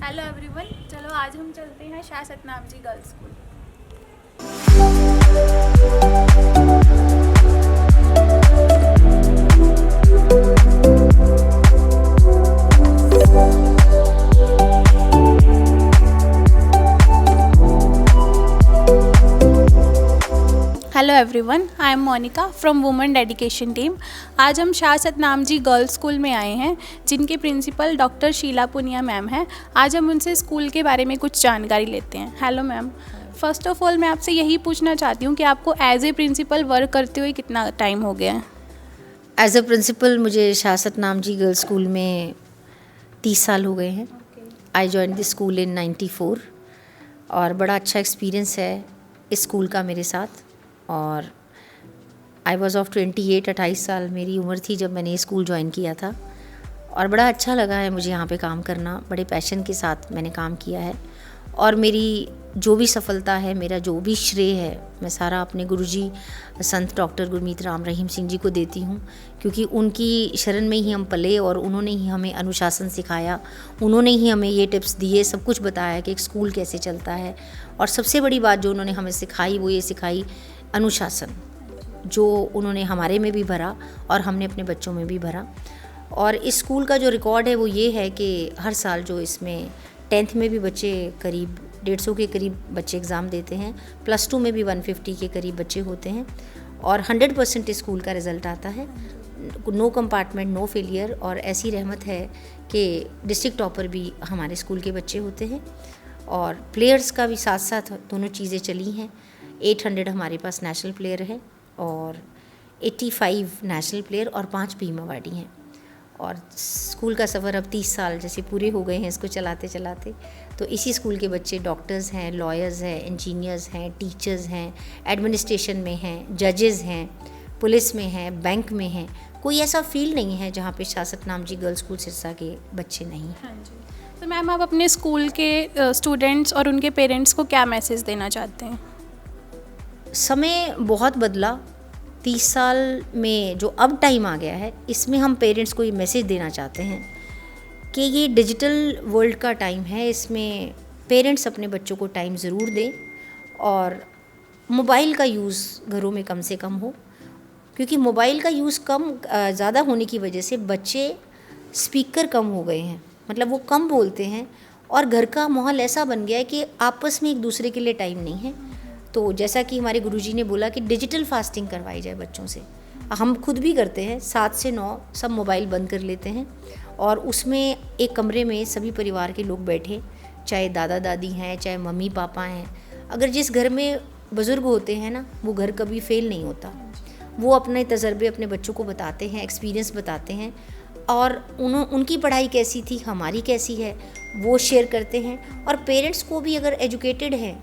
Hello everyone, चलो आज हम चलते हैं Shah Satnam ji girls school. Hello everyone, I am Monika from women dedication team. आज हम शाह सतनाम जी गर्ल्स स्कूल में आए हैं, जिनके principal doctor Sheela Punia ma'am हैं। आज हम उनसे स्कूल के बारे में कुछ जानकारी लेते हैं। Hello ma'am, first of all मैं आपसे यही पूछना चाहती हूँ कि आपको एज ए प्रिंसिपल वर्क करते हुए कितना टाइम हो गया है? एज अ प्रिंसिपल मुझे शाह सतनाम जी गर्ल्स स्कूल में 30 साल हो गए हैं। आई जॉइन द स्कूल इन 94 और बड़ा अच्छा एक्सपीरियंस है इस स्कूल का मेरे साथ। और आई वॉज़ ऑफ 28 साल मेरी उम्र थी जब मैंने ये स्कूल ज्वाइन किया था। और बड़ा अच्छा लगा है मुझे यहाँ पे काम करना, बड़े पैशन के साथ मैंने काम किया है। और मेरी जो भी सफलता है, मेरा जो भी श्रेय है, मैं सारा अपने गुरुजी संत डॉक्टर गुरमीत राम रहीम सिंह जी को देती हूँ, क्योंकि उनकी शरण में ही हम पले और उन्होंने ही हमें अनुशासन सिखाया। उन्होंने ही हमें ये टिप्स दिए, सब कुछ बताया कि एक स्कूल कैसे चलता है। और सबसे बड़ी बात जो उन्होंने हमें सिखाई वो ये सिखाई अनुशासन, जो उन्होंने हमारे में भी भरा और हमने अपने बच्चों में भी भरा। और इस स्कूल का जो रिकॉर्ड है वो ये है कि हर साल जो इसमें 10th में भी बच्चे करीब 150 के करीब बच्चे एग्ज़ाम देते हैं, +2 में भी 150 के करीब बच्चे होते हैं और 100% स्कूल का रिज़ल्ट आता है। No compartment, no failure. और ऐसी रहमत है कि डिस्ट्रिक्ट टॉपर भी हमारे स्कूल के बच्चे होते हैं। और प्लेयर्स का भी साथ साथ दोनों चीज़ें चली हैं। 800 हमारे पास नेशनल प्लेयर है और 85 नेशनल प्लेयर और 5 पीएम अवार्डी हैं। और स्कूल का सफ़र अब 30 साल जैसे पूरे हो गए हैं इसको चलाते चलाते। तो इसी स्कूल के बच्चे डॉक्टर्स हैं, लॉयर्स हैं, इंजीनियर्स हैं, टीचर्स हैं, एडमिनिस्ट्रेशन में हैं, जजेस हैं, पुलिस में हैं, बैंक में हैं। कोई ऐसा फील्ड नहीं है जहाँ पे शाह सतनाम जी गर्ल्स स्कूल सिरसा के बच्चे नहीं हैं। हाँ जी। तो मैम, आप अपने स्कूल के स्टूडेंट्स और उनके पेरेंट्स को क्या मैसेज देना चाहते हैं? समय बहुत बदला। 30 साल में जो अब टाइम आ गया है, इसमें हम पेरेंट्स को ये मैसेज देना चाहते हैं कि ये डिजिटल वर्ल्ड का टाइम है। इसमें पेरेंट्स अपने बच्चों को टाइम ज़रूर दें और मोबाइल का यूज़ घरों में कम से कम हो, क्योंकि मोबाइल का यूज़ ज़्यादा होने की वजह से बच्चे स्पीकर कम हो गए हैं, मतलब वो कम बोलते हैं और घर का माहौल ऐसा बन गया है कि आपस में एक दूसरे के लिए टाइम नहीं है। तो जैसा कि हमारे गुरुजी ने बोला कि डिजिटल फास्टिंग करवाई जाए बच्चों से। हम खुद भी करते हैं, 7 से 9 सब मोबाइल बंद कर लेते हैं और उसमें एक कमरे में सभी परिवार के लोग बैठे, चाहे दादा दादी हैं, चाहे मम्मी पापा हैं। अगर जिस घर में बुज़ुर्ग होते हैं ना, वो घर कभी फेल नहीं होता। वो अपने तजर्बे अपने बच्चों को बताते हैं, एक्सपीरियंस बताते हैं और उनकी पढ़ाई कैसी थी, हमारी कैसी है, वो शेयर करते हैं। और पेरेंट्स को भी अगर एजुकेटेड है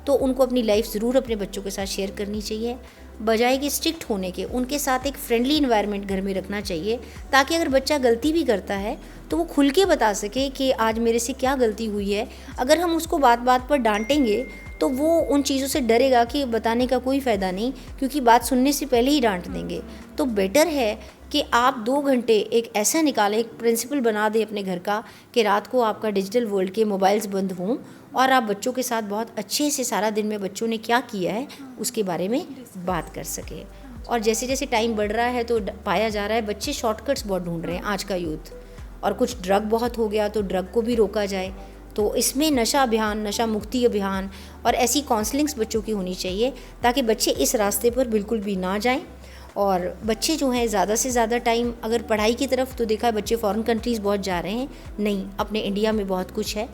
तो उनको अपनी लाइफ ज़रूर अपने बच्चों के साथ शेयर करनी चाहिए, बजाय कि स्ट्रिक्ट होने के। उनके साथ एक फ्रेंडली इन्वायरमेंट घर में रखना चाहिए, ताकि अगर बच्चा गलती भी करता है तो वो खुल के बता सके कि आज मेरे से क्या गलती हुई है। अगर हम उसको बात बात पर डांटेंगे तो वो उन चीज़ों से डरेगा कि बताने का कोई फ़ायदा नहीं, क्योंकि बात सुनने से पहले ही डांट देंगे। तो बेटर है कि आप 2 घंटे एक ऐसा निकालें, एक प्रिंसिपल बना दें अपने घर का कि रात को आपका डिजिटल वर्ल्ड के मोबाइल्स बंद हों और आप बच्चों के साथ बहुत अच्छे से सारा दिन में बच्चों ने क्या किया है उसके बारे में बात कर सके। और जैसे जैसे टाइम बढ़ रहा है तो पाया जा रहा है बच्चे शॉर्टकट्स बहुत ढूंढ रहे हैं आज का यूथ, और कुछ ड्रग बहुत हो गया तो ड्रग को भी रोका जाए। तो इसमें नशा अभियान, नशा मुक्ति अभियान और ऐसी काउंसलिंग्स बच्चों की होनी चाहिए, ताकि बच्चे इस रास्ते पर बिल्कुल भी ना जाएं। और बच्चे जो हैं ज़्यादा से ज़्यादा टाइम अगर पढ़ाई की तरफ, तो देखा है बच्चे फॉरेन कंट्रीज़ बहुत जा रहे हैं, नहीं, अपने इंडिया में बहुत कुछ है।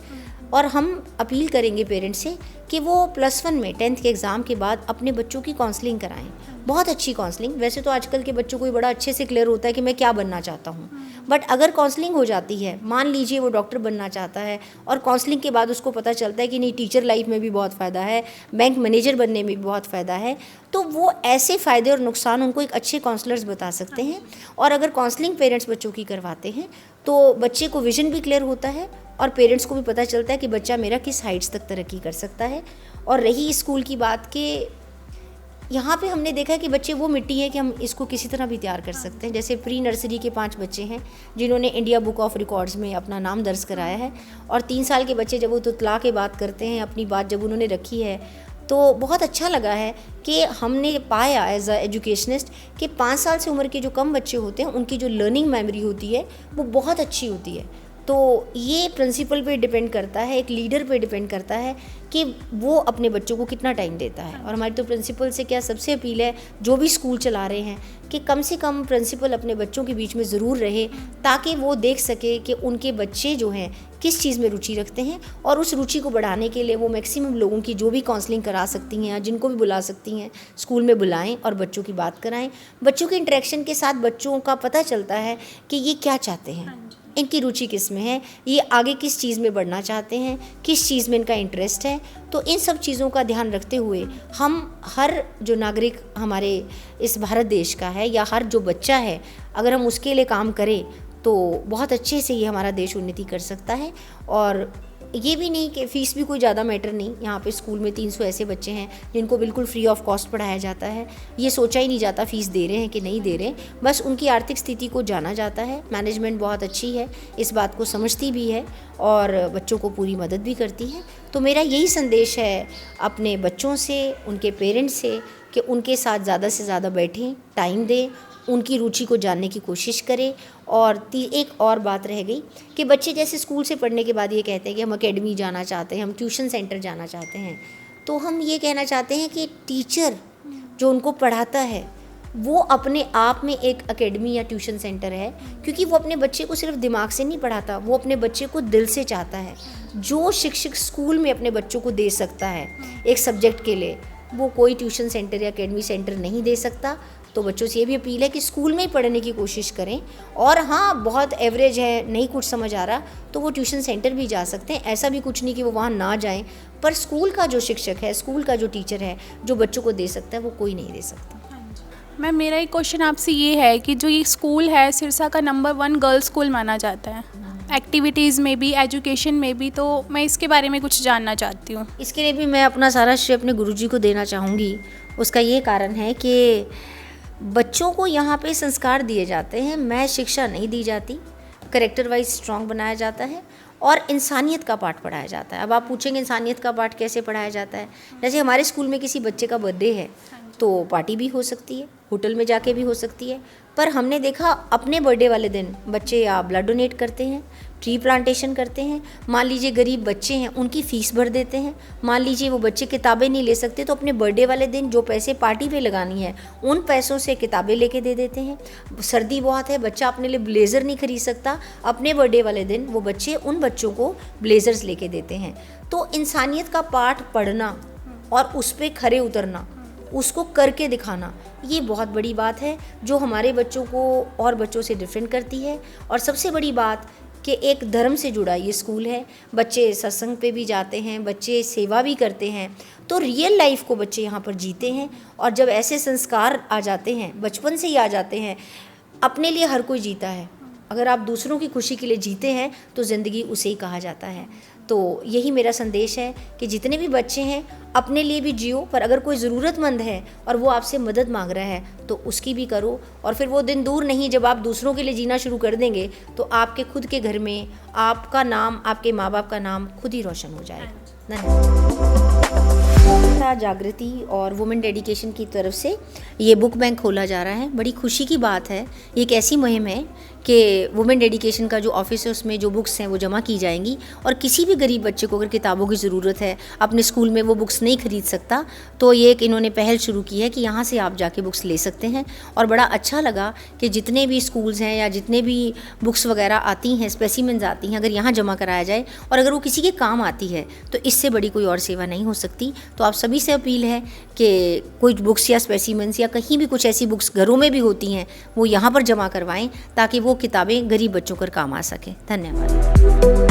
और हम अपील करेंगे पेरेंट्स से कि वो +1 में 10th के एग्ज़ाम के बाद अपने बच्चों की काउंसलिंग कराएं, बहुत अच्छी काउंसलिंग। वैसे तो आजकल के बच्चों को बड़ा अच्छे से क्लियर होता है कि मैं क्या बनना चाहता हूँ, बट अगर काउंसलिंग हो जाती है, मान लीजिए वो डॉक्टर बनना चाहता है और काउंसलिंग के बाद उसको पता चलता है कि नहीं, टीचर लाइफ में भी बहुत फ़ायदा है, बैंक मैनेजर बनने में भी बहुत फ़ायदा है, तो वो ऐसे फ़ायदे और नुकसान उनको एक अच्छे काउंसलर्स बता सकते हैं। और अगर काउंसलिंग पेरेंट्स बच्चों की करवाते हैं तो बच्चे को विजन भी क्लियर होता है और पेरेंट्स को भी पता चलता है कि बच्चा मेरा किस हाइट्स तक तरक्की कर सकता है। और रही स्कूल की बात कि यहाँ पे हमने देखा है कि बच्चे वो मिट्टी है कि हम इसको किसी तरह भी तैयार कर सकते हैं। जैसे प्री नर्सरी के 5 बच्चे हैं जिन्होंने इंडिया बुक ऑफ रिकॉर्ड्स में अपना नाम दर्ज कराया है, और 3 साल के बच्चे जब वो तुतला के बात करते हैं, अपनी बात जब उन्होंने रखी है, तो बहुत अच्छा लगा है कि हमने पाया एज अ एजुकेशनिस्ट कि 5 साल से उम्र के जो कम बच्चे होते हैं उनकी जो लर्निंग मेमोरी होती है वो बहुत अच्छी होती है। तो ये प्रिंसिपल पे डिपेंड करता है, एक लीडर पे डिपेंड करता है कि वो अपने बच्चों को कितना टाइम देता है। और हमारी तो प्रिंसिपल से क्या सबसे अपील है, जो भी स्कूल चला रहे हैं, कि कम से कम प्रिंसिपल अपने बच्चों के बीच में ज़रूर रहे, ताकि वो देख सके कि उनके बच्चे जो हैं किस चीज़ में रुचि रखते हैं, और उस रुचि को बढ़ाने के लिए वो मैक्सिमम लोगों की जो भी काउंसलिंग करा सकती हैं या जिनको भी बुला सकती हैं स्कूल में बुलाएं और बच्चों की बात कराएं। बच्चों के इंटरेक्शन के साथ बच्चों का पता चलता है कि ये क्या चाहते हैं, इनकी रुचि किस में है, ये आगे किस चीज़ में बढ़ना चाहते हैं, किस चीज़ में इनका इंटरेस्ट है। तो इन सब चीज़ों का ध्यान रखते हुए हम हर जो नागरिक हमारे इस भारत देश का है, या हर जो बच्चा है, अगर हम उसके लिए काम करें तो बहुत अच्छे से ये हमारा देश उन्नति कर सकता है। और ये भी नहीं कि फ़ीस भी कोई ज़्यादा मैटर नहीं। यहाँ पे स्कूल में 300 ऐसे बच्चे हैं जिनको बिल्कुल फ्री ऑफ कॉस्ट पढ़ाया जाता है। ये सोचा ही नहीं जाता फ़ीस दे रहे हैं कि नहीं दे रहे, बस उनकी आर्थिक स्थिति को जाना जाता है। मैनेजमेंट बहुत अच्छी है, इस बात को समझती भी है और बच्चों को पूरी मदद भी करती है। तो मेरा यही संदेश है अपने बच्चों से, उनके पेरेंट्स से, कि उनके साथ ज़्यादा से ज़्यादा बैठें, टाइम दें, उनकी रुचि को जानने की कोशिश करें। और एक और बात रह गई कि बच्चे जैसे स्कूल से पढ़ने के बाद ये कहते हैं कि हम एकेडमी जाना चाहते हैं, हम ट्यूशन सेंटर जाना चाहते हैं, तो हम ये कहना चाहते हैं कि टीचर जो उनको पढ़ाता है वो अपने आप में एक एकेडमी या ट्यूशन सेंटर है, क्योंकि वो अपने बच्चे को सिर्फ दिमाग से नहीं पढ़ाता, वो अपने बच्चे को दिल से चाहता है। जो शिक्षक स्कूल में अपने बच्चों को दे सकता है एक सब्जेक्ट के लिए, वो कोई ट्यूशन सेंटर या एकेडमी सेंटर नहीं दे सकता। तो बच्चों से ये भी अपील है कि स्कूल में ही पढ़ने की कोशिश करें, और हाँ बहुत एवरेज है, नहीं कुछ समझ आ रहा, तो वो ट्यूशन सेंटर भी जा सकते हैं। ऐसा भी कुछ नहीं कि वो वहाँ ना जाएं, पर स्कूल का जो शिक्षक है, स्कूल का जो टीचर है, जो बच्चों को दे सकता है, वो कोई नहीं दे सकता। मैम मेरा एक क्वेश्चन आपसे ये है कि जो ये स्कूल है सिरसा का नंबर 1 गर्ल्स स्कूल माना जाता है एक्टिविटीज़ में भी, एजुकेशन में भी, तो मैं इसके बारे में कुछ जानना चाहती हूँ। इसके लिए भी मैं अपना सारा श्रेय अपने गुरुजी को देना चाहूँगी। उसका ये कारण है कि बच्चों को यहाँ पे संस्कार दिए जाते हैं, मैं शिक्षा नहीं दी जाती, करेक्टर वाइज स्ट्रॉन्ग बनाया जाता है और इंसानियत का पाठ पढ़ाया जाता है। अब आप पूछेंगे इंसानियत का पाठ कैसे पढ़ाया जाता है? जैसे हमारे स्कूल में किसी बच्चे का बर्थडे है तो पार्टी भी हो सकती है, होटल में जाके भी हो सकती है, पर हमने देखा अपने बर्थडे वाले दिन बच्चे या ब्लड डोनेट करते हैं, ट्री प्लांटेशन करते हैं। मान लीजिए गरीब बच्चे हैं, उनकी फ़ीस भर देते हैं। मान लीजिए वो बच्चे किताबें नहीं ले सकते तो अपने बर्थडे वाले दिन जो पैसे पार्टी पे लगानी है उन पैसों से किताबें लेके दे देते हैं। सर्दी बहुत है, बच्चा अपने लिए ब्लेज़र नहीं खरीद सकता, अपने बर्थडे वाले दिन वो बच्चे उन बच्चों को ब्लेज़र्स लेके देते हैं। तो इंसानियत का पाठ पढ़ना और उस पर खरे उतरना, उसको करके दिखाना, ये बहुत बड़ी बात है जो हमारे बच्चों को और बच्चों से डिफरेंट करती है। और सबसे बड़ी बात कि एक धर्म से जुड़ा ये स्कूल है, बच्चे सत्संग पे भी जाते हैं, बच्चे सेवा भी करते हैं, तो रियल लाइफ को बच्चे यहाँ पर जीते हैं। और जब ऐसे संस्कार आ जाते हैं, बचपन से ही आ जाते हैं, अपने लिए हर कोई जीता है, अगर आप दूसरों की खुशी के लिए जीते हैं तो ज़िंदगी उसे ही कहा जाता है। तो यही मेरा संदेश है कि जितने भी बच्चे हैं अपने लिए भी जियो, पर अगर कोई ज़रूरतमंद है और वो आपसे मदद मांग रहा है तो उसकी भी करो। और फिर वो दिन दूर नहीं जब आप दूसरों के लिए जीना शुरू कर देंगे तो आपके खुद के घर में आपका नाम, आपके माँ बाप का नाम खुद ही रोशन हो जाएगा। धन्यवाद। जागृति और वुमेन डेडिकेशन की तरफ से ये बुक बैंक खोला जा रहा है, बड़ी खुशी की बात है। ये एक ऐसी मुहिम है कि वुमेन डेडिकेशन का जो ऑफिस है उसमें जो बुक्स हैं वो जमा की जाएंगी, और किसी भी गरीब बच्चे को अगर किताबों की ज़रूरत है, अपने स्कूल में वो बुक्स नहीं खरीद सकता, तो ये एक इन्होंने पहल शुरू की है कि यहाँ से आप जाके बुक्स ले सकते हैं। और बड़ा अच्छा लगा कि जितने भी स्कूल्स हैं या जितने भी बुक्स वगैरह आती हैं, स्पेसिमेंस आती हैं, अगर यहाँ जमा कराया जाए और अगर वो किसी के काम आती है तो इससे बड़ी कोई और सेवा नहीं हो सकती। तो आप सभी से अपील है कि कोई बुक्स या स्पेसिमेंस या कहीं भी कुछ ऐसी बुक्स घरों में भी होती हैं वो यहाँ पर जमा करवाएं, ताकि वो किताबें गरीब बच्चों पर काम आ सकें। धन्यवाद।